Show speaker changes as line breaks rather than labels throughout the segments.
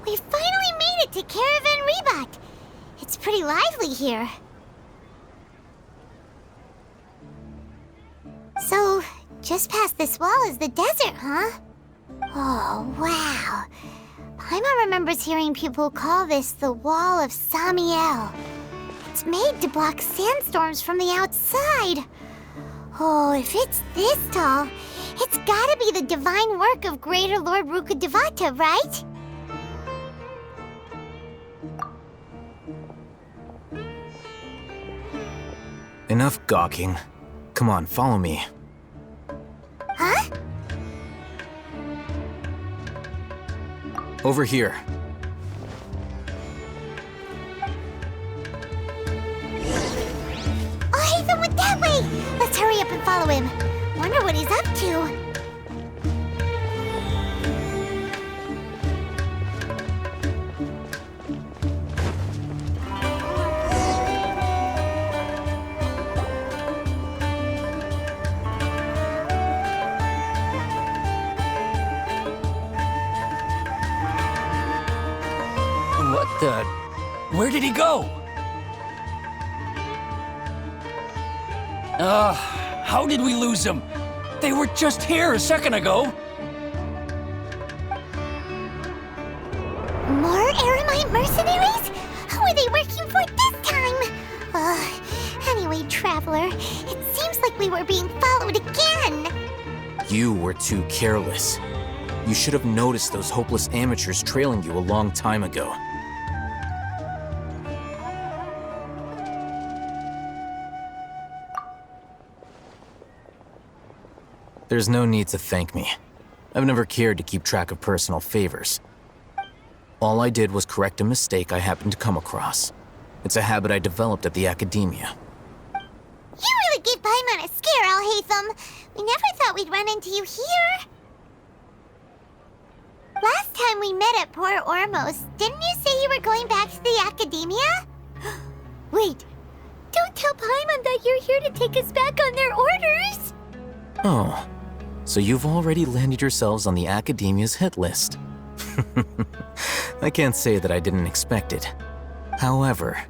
We finally made it to Caravan Rebat. It's pretty lively here. So, just past this wall is the desert, huh? Oh, wow. Paimon remembers hearing people call this the Wall of Samiel. It's made to block sandstorms from the outside. Oh, if it's this tall, it's gotta be the divine work of Greater Lord Rukkhadevata, right?
Enough gawking. Come on, follow me.
Huh?
Over here.
Oh, Hatham went that way! Let's hurry up and follow him. Wonder what he's up to.
What the... Where did he go? How did we lose them? They were just here a second ago.
More Eremite mercenaries? Who are they working for this time? Anyway, Traveler, it seems like we were being followed again.
You were too careless. You should have noticed those hopeless amateurs trailing you a long time ago. There's no need to thank me. I've never cared to keep track of personal favors. All I did was correct a mistake I happened to come across. It's a habit I developed at the Academia.
You really gave Paimon a scare, Al-Hatham. We never thought we'd run into you here. Last time we met at Port Ormos, didn't you say you were going back to the Academia? Wait, don't tell Paimon that you're here to take us back on their orders!
Oh, so you've already landed yourselves on the Academia's hit list. I can't say that I didn't expect it. However,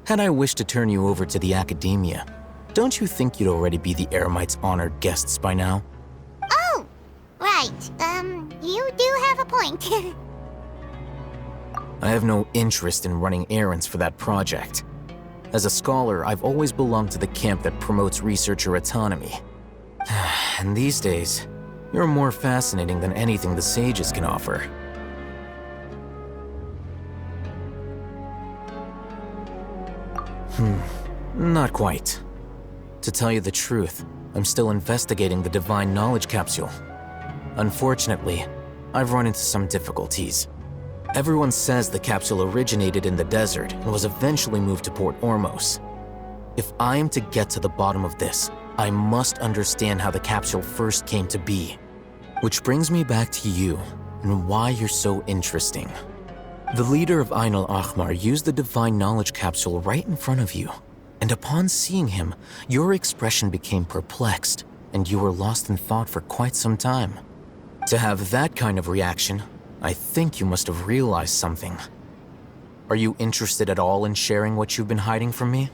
had I wished to turn you over to the Academia, don't you think you'd already be the Eremites' honored guests by now?
Oh, right. You do have a point.
I have no interest in running errands for that project. As a scholar, I've always belonged to the camp that promotes researcher autonomy. And these days, you're more fascinating than anything the sages can offer. Not quite. To tell you the truth, I'm still investigating the Divine Knowledge Capsule. Unfortunately, I've run into some difficulties. Everyone says the capsule originated in the desert and was eventually moved to Port Ormos. If I am to get to the bottom of this, I must understand how the capsule first came to be. Which brings me back to you and why you're so interesting. The leader of Ain al-Ahmar used the Divine Knowledge Capsule right in front of you, and upon seeing him, your expression became perplexed, and you were lost in thought for quite some time. To have that kind of reaction, I think you must have realized something. Are you interested at all in sharing what you've been hiding from me?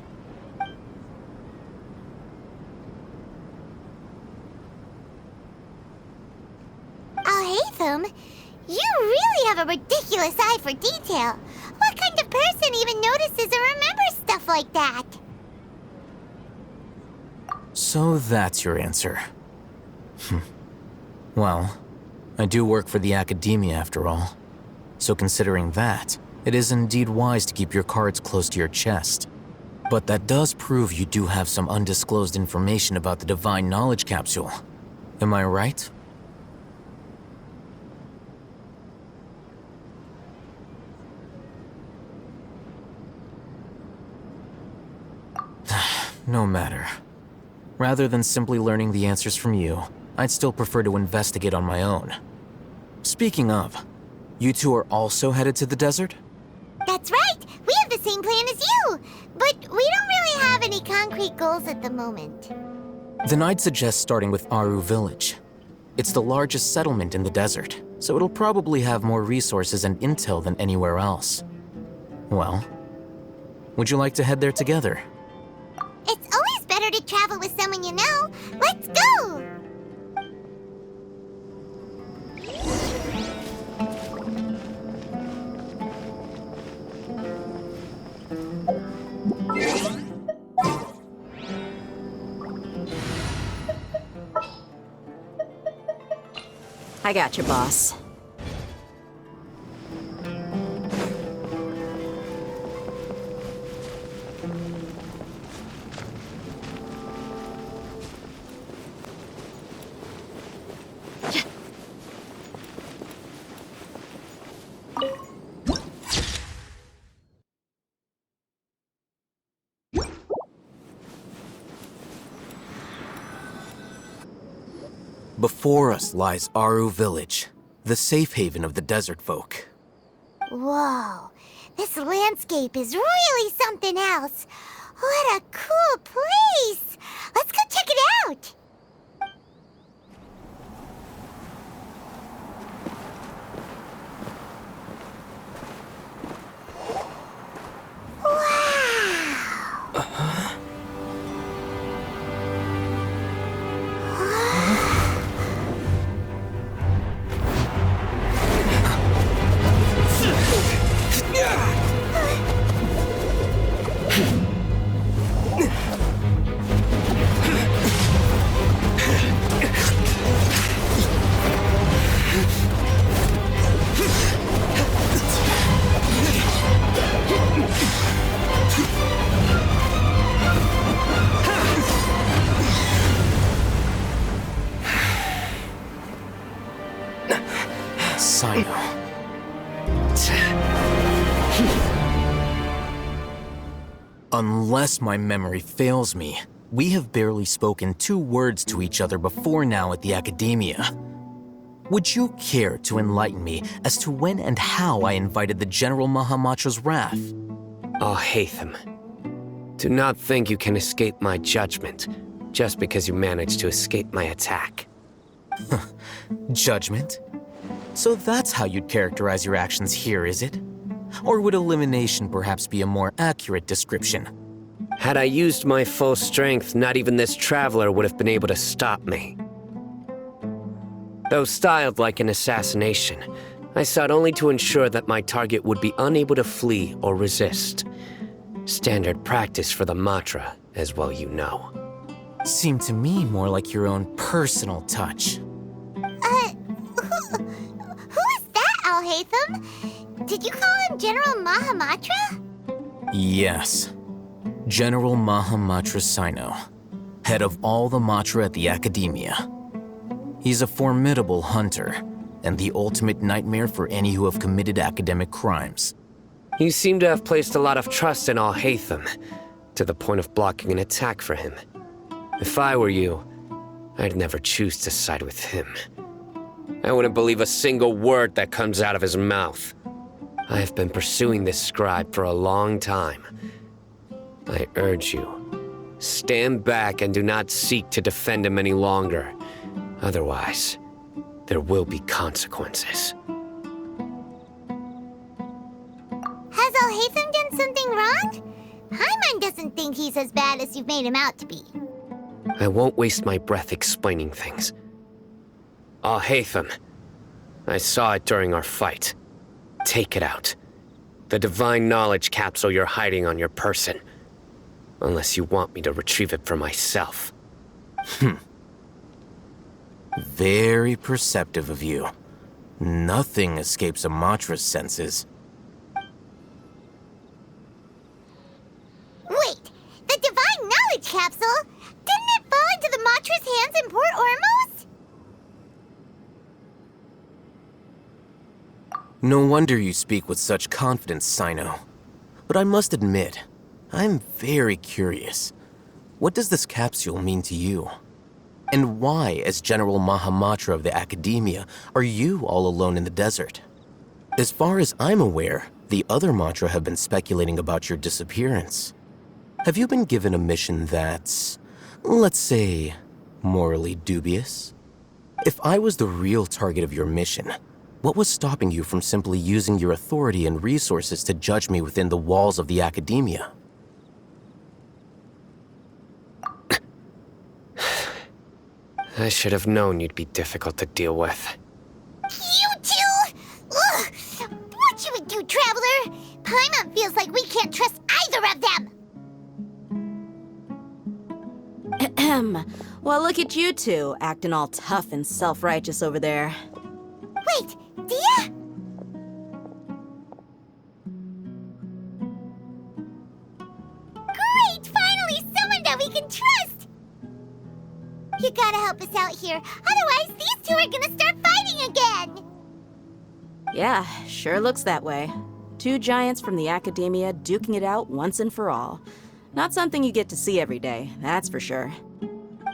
Al-Hatham, you really have a ridiculous eye for detail. What kind of person even notices or remembers stuff like that?
So that's your answer. Well, I do work for the Academia after all. So considering that, it is indeed wise to keep your cards close to your chest. But that does prove you do have some undisclosed information about the Divine Knowledge Capsule. Am I right? No matter. Rather than simply learning the answers from you, I'd still prefer to investigate on my own. Speaking of, you two are also headed to the desert?
That's right! We have the same plan as you! But we don't really have any concrete goals at the moment.
Then I'd suggest starting with Aru Village. It's the largest settlement in the desert, so it'll probably have more resources and intel than anywhere else. Well, would you like to head there together?
It's always better to travel with someone you know. Let's go!
I got you, boss.
Before us lies Aru Village, the safe haven of the desert folk.
Whoa, this landscape is really something else. What a cool place! Let's go check it out! Wow!
Sino. Unless my memory fails me, we have barely spoken 2 words to each other before now at the Academia. Would you care to enlighten me as to when and how I invited the General Mahamatra's wrath?
Oh, Hatham. Do not think you can escape my judgment just because you managed to escape my attack.
Judgment? So that's how you'd characterize your actions here, is it? Or would elimination perhaps be a more accurate description?
Had I used my full strength, not even this traveler would have been able to stop me. Though styled like an assassination, I sought only to ensure that my target would be unable to flee or resist. Standard practice for the Matra, as well you know.
Seemed to me more like your own personal touch.
Who is that, Al-Haytham? Did you call him General Mahamatra?
Yes. General Mahamatra Sino, head of all the Matra at the Academia. He's a formidable hunter, and the ultimate nightmare for any who have committed academic crimes.
You seem to have placed a lot of trust in Al-Haytham, to the point of blocking an attack for him. If I were you, I'd never choose to side with him. I wouldn't believe a single word that comes out of his mouth. I have been pursuing this scribe for a long time. I urge you, stand back and do not seek to defend him any longer. Otherwise, there will be consequences.
Has Al-Haytham done something wrong? Paimon doesn't think he's as bad as you've made him out to be.
I won't waste my breath explaining things. Al-Haytham, I saw it during our fight. Take it out. The divine knowledge capsule you're hiding on your person. Unless you want me to retrieve it for myself.
Very perceptive of you. Nothing escapes a Matra's senses.
Wait, the divine knowledge capsule? Didn't it fall into the Matra's hands in Port Ormos?
No wonder you speak with such confidence, Sino. But I must admit, I'm very curious. What does this capsule mean to you? And why, as General Mahamatra of the Academia, are you all alone in the desert? As far as I'm aware, the other Matra have been speculating about your disappearance. Have you been given a mission that's, let's say, morally dubious? If I was the real target of your mission, What was stopping you from simply using your authority and resources to judge me within the walls of the academia?
I should have known you'd be difficult to deal with.
You two! Ugh! What you would do, Traveler? Paimon feels like we can't trust either of them!
Ahem. Well, look at you two, acting all tough and self-righteous over there.
Wait, Dia? Great! Finally someone that we can trust! You gotta help us out here, otherwise these two are gonna start fighting again!
Yeah, sure looks that way. Two giants from the academia duking it out once and for all. Not something you get to see every day, that's for sure.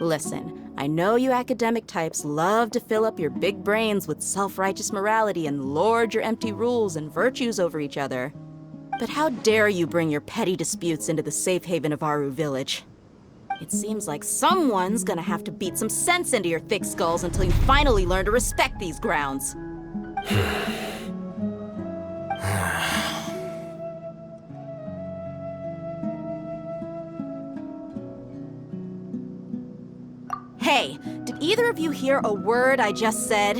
Listen, I know you academic types love to fill up your big brains with self-righteous morality and lord your empty rules and virtues over each other. But how dare you bring your petty disputes into the safe haven of Aru Village? It seems like someone's gonna have to beat some sense into your thick skulls until you finally learn to respect these grounds. Hey, did either of you hear a word I just said?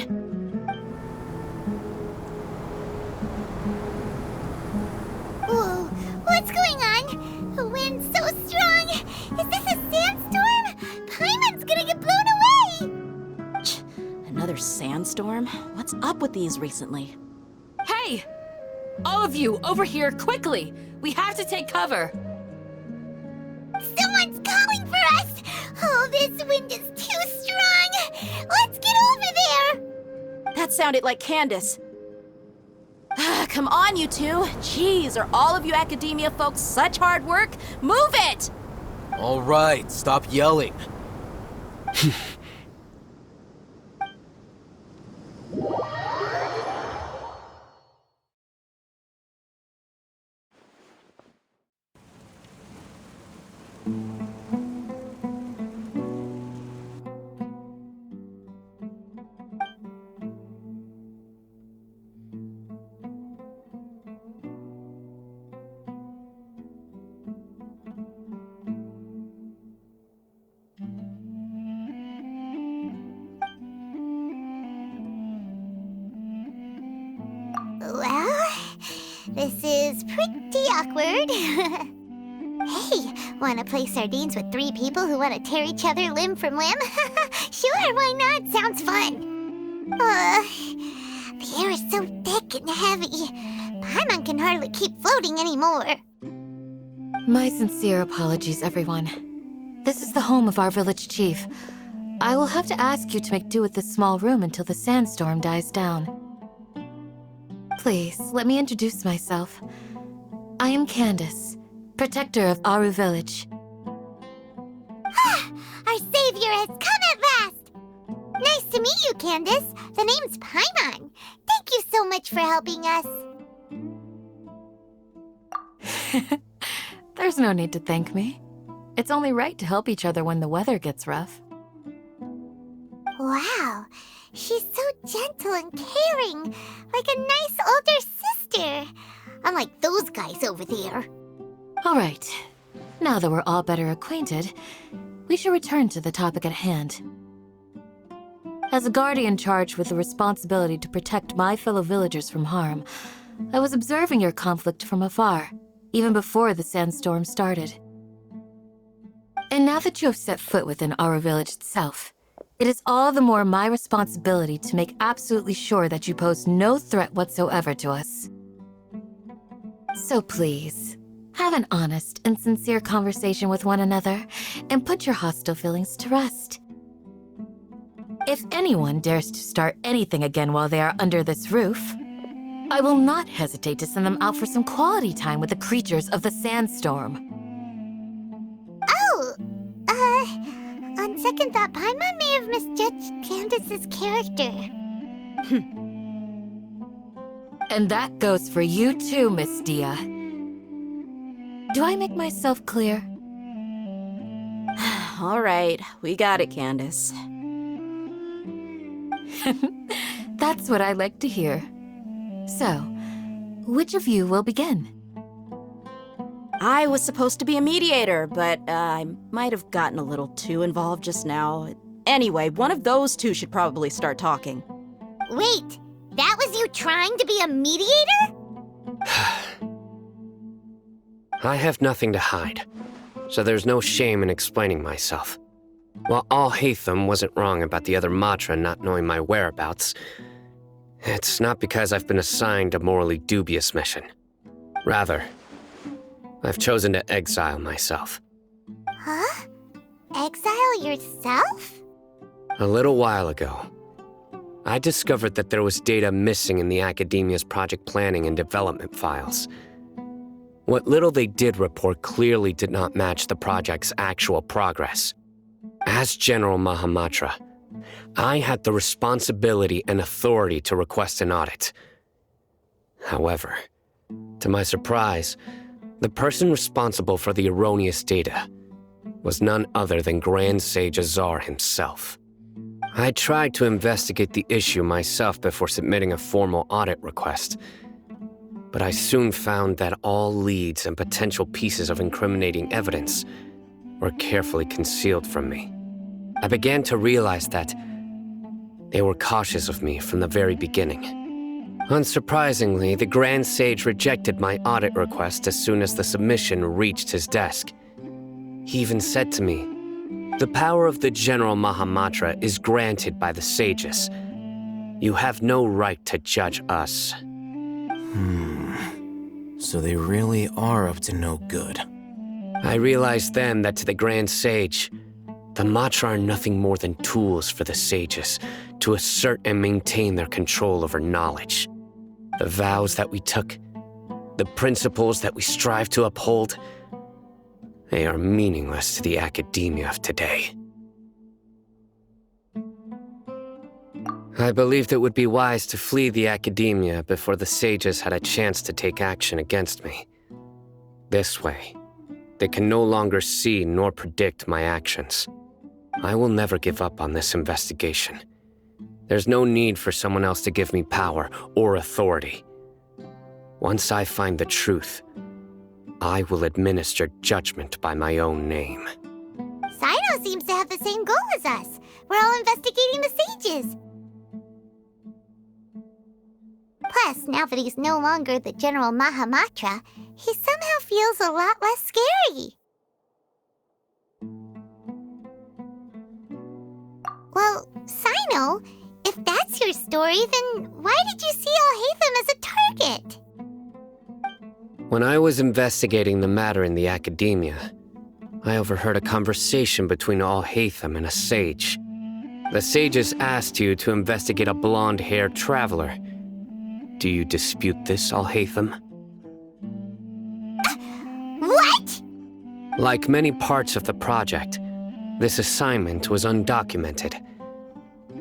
Whoa, what's going on? The wind's so strong! Is this a sandstorm? Paimon's gonna get blown away!
Another sandstorm? What's up with these recently?
Hey! All of you, over here, quickly! We have to take cover!
Someone's calling for us! Oh, this wind is too strong! Let's get over there!
That sounded like Candace. Come on, you two. Jeez, are all of you academia folks such hard work? Move it!
All right, stop yelling.
Well, this is pretty awkward. Hey, wanna play sardines with three people who wanna tear each other limb from limb? Sure, why not? Sounds fun. The air is so thick and heavy. Paimon can hardly keep floating anymore.
My sincere apologies, everyone. This is the home of our village chief. I will have to ask you to make do with this small room until the sandstorm dies down. Please, let me introduce myself. I am Candace, protector of Aru Village.
Our savior has come at last! Nice to meet you, Candace. The name's Paimon. Thank you so much for helping us.
There's no need to thank me. It's only right to help each other when the weather gets rough.
Wow, she's so gentle and caring, like a nice older sister. Unlike those guys over there.
All right, now that we're all better acquainted, we should return to the topic at hand. As a guardian charged with the responsibility to protect my fellow villagers from harm, I was observing your conflict from afar, even before the sandstorm started. And now that you have set foot within our village itself, it is all the more my responsibility to make absolutely sure that you pose no threat whatsoever to us. So please, have an honest and sincere conversation with one another and put your hostile feelings to rest. If anyone dares to start anything again while they are under this roof, I will not hesitate to send them out for some quality time with the creatures of the sandstorm.
Oh, on second thought, Paimon may have misjudged Candace's character.
And that goes for you too, Miss Dia. Do I make myself clear?
All right, we got it, Candace.
That's what I like to hear. So, which of you will begin?
I was supposed to be a mediator, but I might have gotten a little too involved just now. Anyway, one of those two should probably start talking.
Wait, that was you trying to be a mediator?
I have nothing to hide, so there's no shame in explaining myself. While Al-Haytham wasn't wrong about the other Matra not knowing my whereabouts, it's not because I've been assigned a morally dubious mission. Rather, I've chosen to exile myself.
Huh? Exile yourself?
A little while ago, I discovered that there was data missing in the Academia's project planning and development files. What little they did report clearly did not match the project's actual progress. As General Mahamatra, I had the responsibility and authority to request an audit. However, to my surprise, the person responsible for the erroneous data was none other than Grand Sage Azar himself. I tried to investigate the issue myself before submitting a formal audit request, but I soon found that all leads and potential pieces of incriminating evidence were carefully concealed from me. I began to realize that they were cautious of me from the very beginning. Unsurprisingly, the Grand Sage rejected my audit request as soon as the submission reached his desk. He even said to me, "The power of the General Mahamatra is granted by the sages. You have no right to judge us."
So they really are up to no good.
I realized then that to the Grand Sage, the Matra are nothing more than tools for the sages to assert and maintain their control over knowledge. The vows that we took, the principles that we strive to uphold, they are meaningless to the academia of today. I believed it would be wise to flee the academia before the sages had a chance to take action against me. This way, they can no longer see nor predict my actions. I will never give up on this investigation. There's no need for someone else to give me power or authority. Once I find the truth, I will administer judgment by my own name.
Sino seems to have the same goal as us. We're all investigating the sages. Plus, now that he's no longer the General Mahamatra, he somehow feels a lot less scary. Well, Sino, if that's your story, then why did you see Al-Haytham as a target?
When I was investigating the matter in the academia, I overheard a conversation between Al-Haytham and a sage. The sages asked you to investigate a blonde-haired traveler. Do you dispute this, Al-Haytham?
What?
Like many parts of the project, this assignment was undocumented.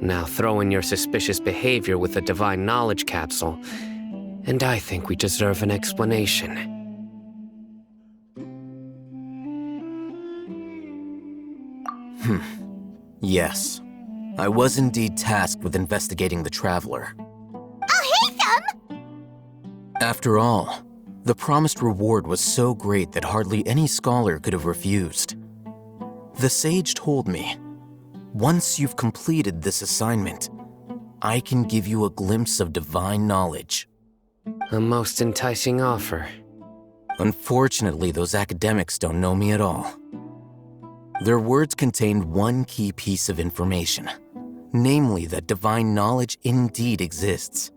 Now throw in your suspicious behavior with the Divine Knowledge Capsule, and I think we deserve an explanation.
Yes. I was indeed tasked with investigating the Traveler.
Al-Haytham?
After all, the promised reward was so great that hardly any scholar could have refused. The sage told me, once you've completed this assignment, I can give you a glimpse of divine knowledge.
A most enticing offer.
Unfortunately, those academics don't know me at all. Their words contained one key piece of information, namely that divine knowledge indeed exists.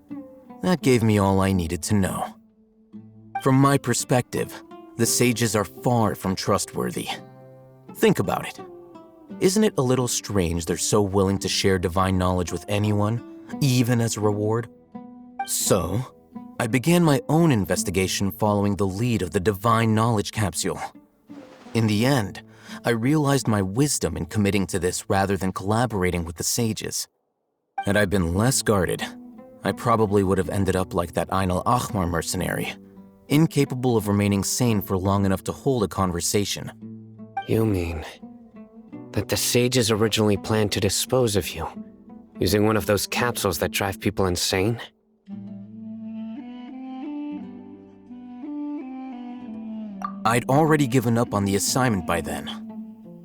That gave me all I needed to know. From my perspective, the sages are far from trustworthy. Think about it. Isn't it a little strange they're so willing to share divine knowledge with anyone, even as a reward? So, I began my own investigation following the lead of the Divine Knowledge Capsule. In the end, I realized my wisdom in committing to this rather than collaborating with the sages. Had I been less guarded, I probably would have ended up like that Ain al-Ahmar mercenary, incapable of remaining sane for long enough to hold a conversation.
You mean that the sages originally planned to dispose of you, Using one of those capsules that drive people insane?
I'd already given up on the assignment by then.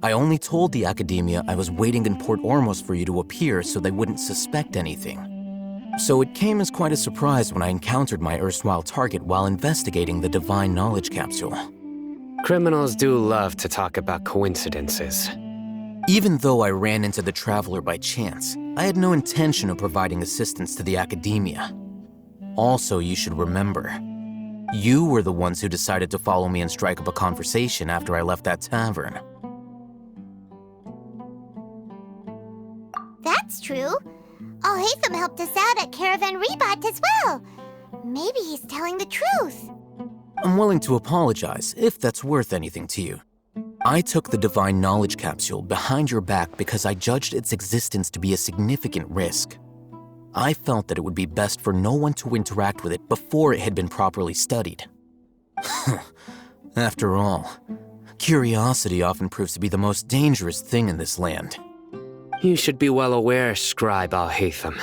I only told the Academia I was waiting in Port Ormos for you to appear so they wouldn't suspect anything. So it came as quite a surprise when I encountered my erstwhile target while investigating the Divine Knowledge Capsule.
Criminals do love to talk about coincidences.
Even though I ran into the Traveler by chance, I had no intention of providing assistance to the Academia. Also, you should remember, you were the ones who decided to follow me and strike up a conversation after I left that tavern.
That's true. Alhaitham helped us out at Caravan Rebat as well. Maybe he's telling the truth.
I'm willing to apologize if that's worth anything to you. I took the Divine Knowledge Capsule behind your back because I judged its existence to be a significant risk. I felt that it would be best for no one to interact with it before it had been properly studied. After all, curiosity often proves to be the most dangerous thing in this land.
You should be well aware, Scribe Alhaitham,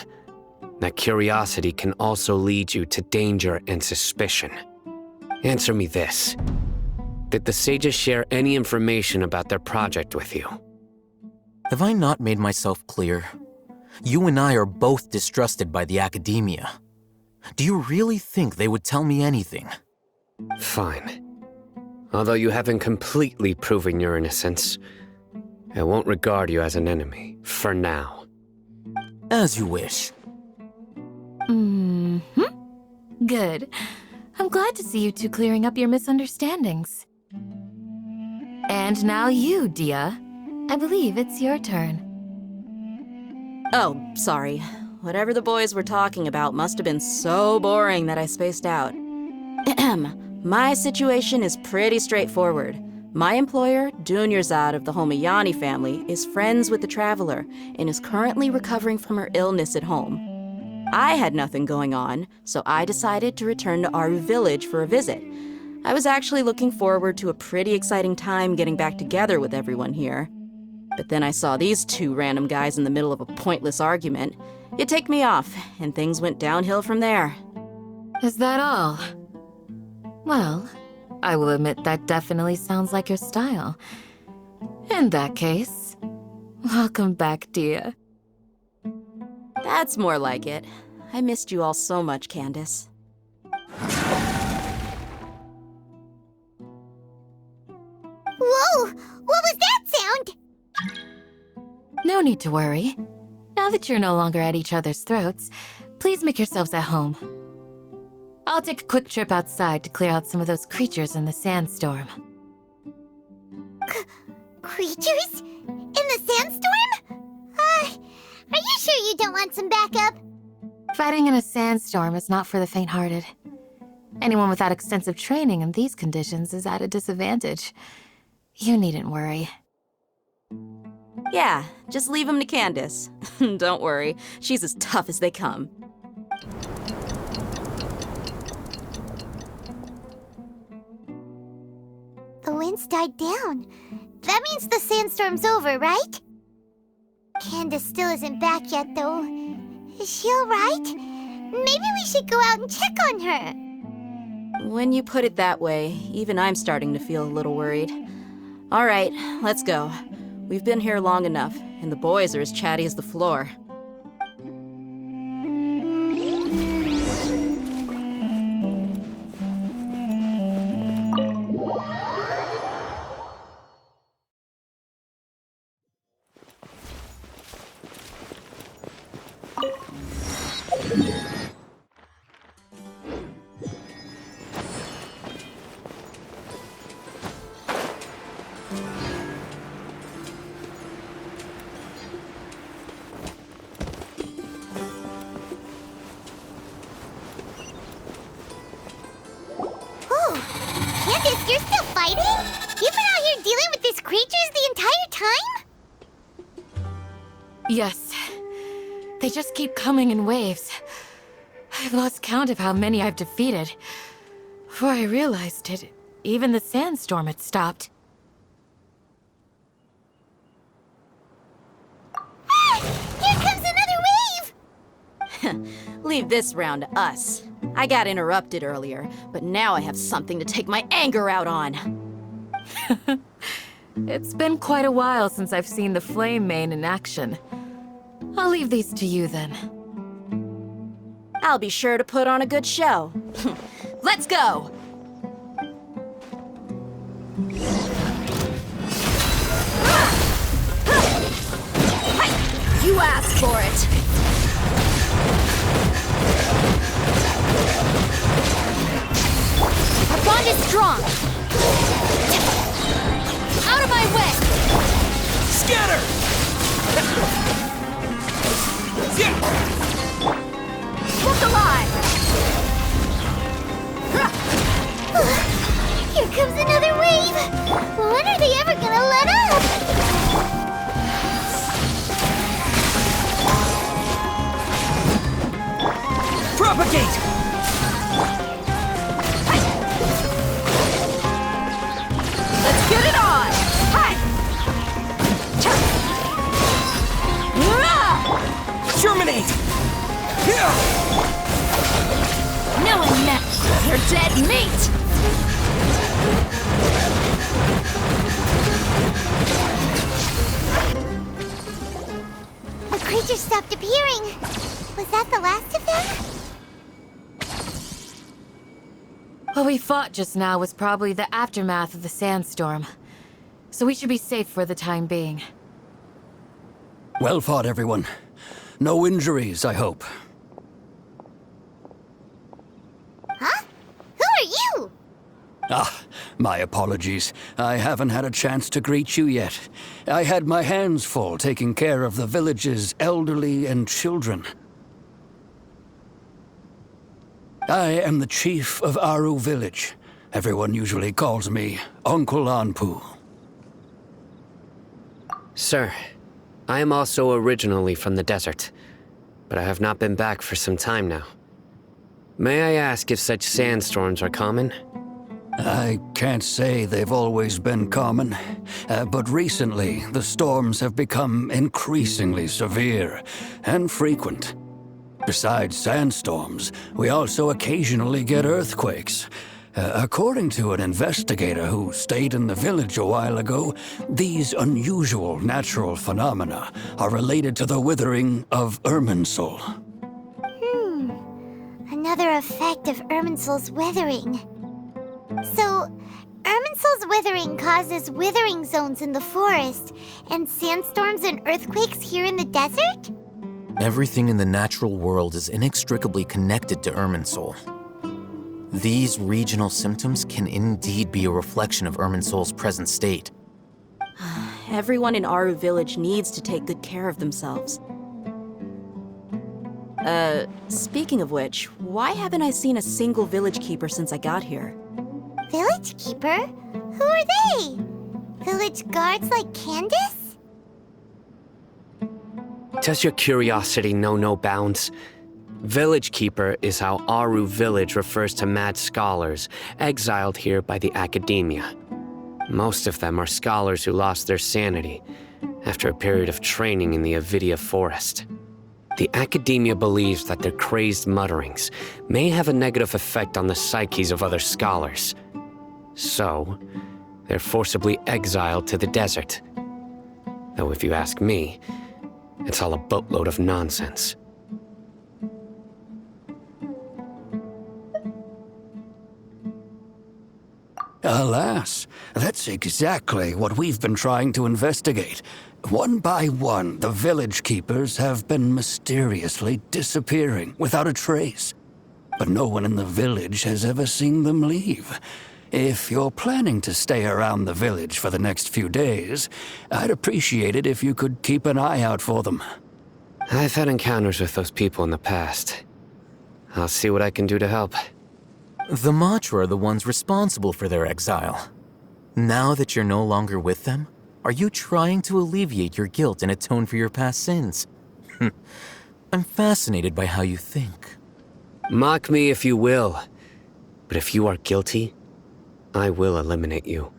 that curiosity can also lead you to danger and suspicion. Answer me this. Did the sages share any information about their project with you?
Have I not made myself clear? You and I are both distrusted by the Academia. Do you really think they would tell me anything?
Fine. Although you haven't completely proven your innocence, I won't regard you as an enemy, for now.
As you wish.
Good. I'm glad to see you two clearing up your misunderstandings. And now you, Dia. I believe it's your turn.
Oh, sorry. Whatever the boys were talking about must have been so boring that I spaced out. My situation is pretty straightforward. My employer, Dunyarzad of the Homayani family, is friends with the Traveler and is currently recovering from her illness at home. I had nothing going on, so I decided to return to Aru village for a visit. I was actually looking forward to a pretty exciting time getting back together with everyone here. But then I saw these two random guys in the middle of a pointless argument. It ticked me off, and things went downhill from there.
Is that all? Well, I will admit that definitely sounds like your style. In that case, welcome back, Dia.
That's more like it. I missed you all so much, Candace.
Whoa! What was that sound?
No need to worry. Now that you're no longer at each other's throats, please make yourselves at home. I'll take a quick trip outside to clear out some of those creatures in the sandstorm.
Creatures? In the sandstorm? Are you sure you don't want some backup?
Fighting in a sandstorm is not for the faint-hearted. Anyone without extensive training in these conditions is at a disadvantage. You needn't worry.
Yeah, just leave him to Candace. Don't worry, she's as tough as they come.
The wind's died down. That means the sandstorm's over, right? Candace still isn't back yet, though. Is she alright? Maybe we should go out and check on her.
When you put it that way, even I'm starting to feel a little worried. All right, let's go. We've been here long enough, and the boys are as chatty as the floor.
Candace, you're still fighting? You've been out here dealing with these creatures the entire time?
Yes. They just keep coming in waves. I've lost count of how many I've defeated. Before I realized it, even the sandstorm had stopped.
Ah! Here comes another
Leave this round to us. I got interrupted earlier, but now I have something to take my anger out on.
It's been quite a while since I've seen the Flame Main in action. I'll leave these to you then.
I'll be sure to put on a good show. Let's go! You asked for it!
Our bond is strong. Out of my way!
Scatter!
Look alive!
Here comes another wave! When are they ever gonna let up?
Propagate!
Let's get it on! Hi!
Germinate!
No one met your dead meat!
The creature stopped appearing. Was that the last of them?
What we fought just now was probably the aftermath of the sandstorm. So we should be safe for the time being.
Well fought, everyone. No injuries, I hope.
Huh? Who are you?
Ah, my apologies. I haven't had a chance to greet you yet. I had my hands full taking care of the village's elderly and children. I am the chief of Aru village. Everyone usually calls me Uncle Anpu.
Sir, I am also originally from the desert, but I have not been back for some time now. May I ask if such sandstorms are common?
I can't say they've always been common, but recently the storms have become increasingly severe and frequent. Besides sandstorms, we also occasionally get earthquakes. According to an investigator who stayed in the village a while ago, these unusual natural phenomena are related to the withering of Irminsul.
Another effect of Irminsul's withering. So, Irminsul's withering causes withering zones in the forest, and sandstorms and earthquakes here in the desert?
Everything in the natural world is inextricably connected to Irminsul. These regional symptoms can indeed be a reflection of Irminsul's present state.
Everyone in Aru village needs to take good care of themselves. Speaking of which, why haven't I seen a single village keeper since I got here?
Village keeper? Who are they? Village guards like Candace?
Does your curiosity know no bounds? Village Keeper is how Aru village refers to mad scholars exiled here by the academia. Most of them are scholars who lost their sanity after a period of training in the Avidia forest. The academia believes that their crazed mutterings may have a negative effect on the psyches of other scholars. So, they're forcibly exiled to the desert. Though if you ask me, it's all a boatload of nonsense.
Alas, that's exactly what we've been trying to investigate. One by one, the village keepers have been mysteriously disappearing without a trace. But no one in the village has ever seen them leave. If you're planning to stay around the village for the next few days, I'd appreciate it if you could keep an eye out for them.
I've had encounters with those people in the past. I'll see what I can do to help.
The Matra are the ones responsible for their exile. Now that you're no longer with them, are you trying to alleviate your guilt and atone for your past sins? I'm fascinated by how you think.
Mock me if you will, but if you are guilty, I will eliminate you,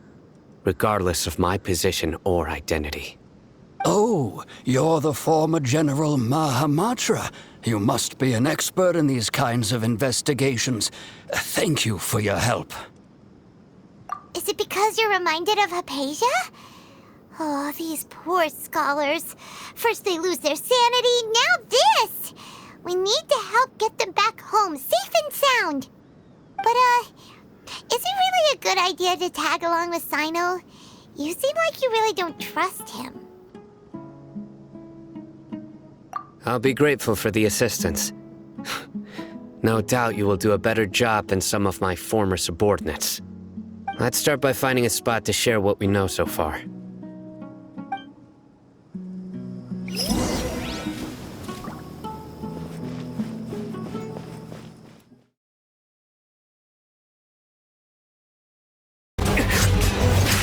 regardless of my position or identity.
Oh, you're the former General Mahamatra. You must be an expert in these kinds of investigations. Thank you for your help.
Is it because you're reminded of Hypatia? Oh, these poor scholars. First they lose their sanity, now this! We need to help get them back home, safe and sound. But, is it really a good idea to tag along with Sino? You seem like you really don't trust him.
I'll be grateful for the assistance. No doubt you will do a better job than some of my former subordinates. Let's start by finding a spot to share what we know so far.